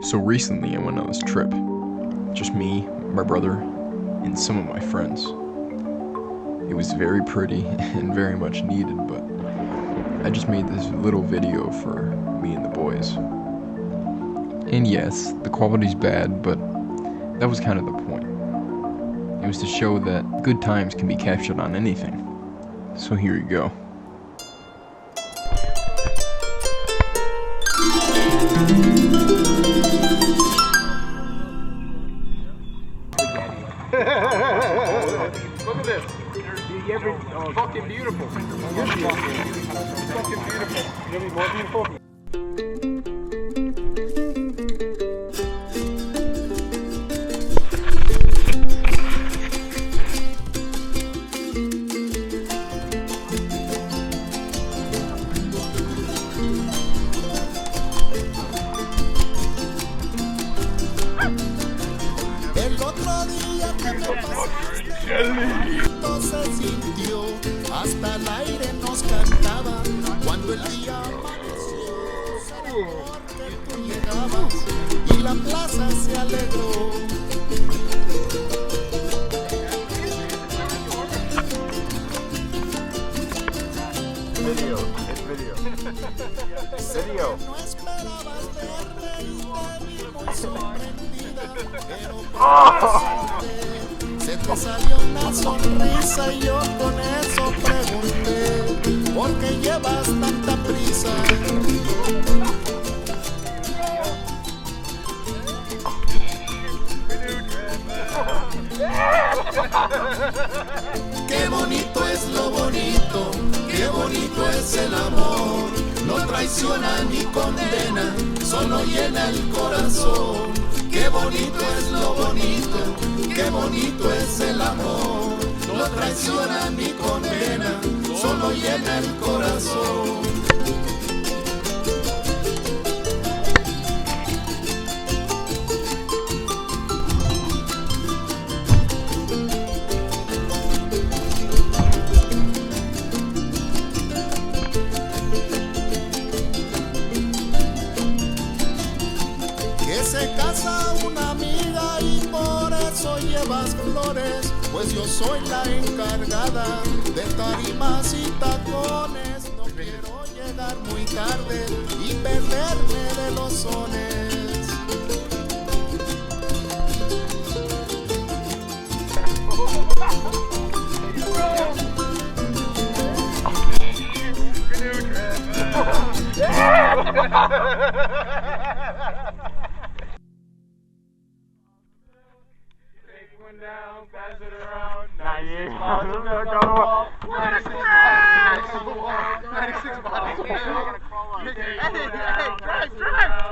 So recently I went on this trip. Just me, my brother, and some of my friends. It was very pretty and very much needed, but I just made this little video for me and the boys. And yes, the quality's bad, but that was kind of the point. It was to show that good times can be captured on anything. So here you go. Look at this. It's fucking beautiful. It's fucking beautiful. You're gonna be more beautiful. El otro día que me pasaste, se sintió, hasta el aire nos cantaba, cuando el día amaneció, porque tú llegabas, y la plaza se alegró. Video. No esperabas verme y te vi muy sorprendida, pero se te salió una sonrisa y yo con eso pregunté, ¿por qué llevas tanta prisa? Qué bonito es lo bonito, qué bonito es el amor. No traiciona ni condena, solo llena el corazón. Qué bonito es lo bonito, qué bonito es el amor. No traiciona ni condena, solo llena el corazón. Se casa una amiga y por eso llevas flores, pues yo soy la encargada de tarimas y tacones. No quiero llegar muy tarde y perderme de los sones. Down, pass it around. 96 96 bottles of milk on the wall. 96 bottles of milk. Hey, drive!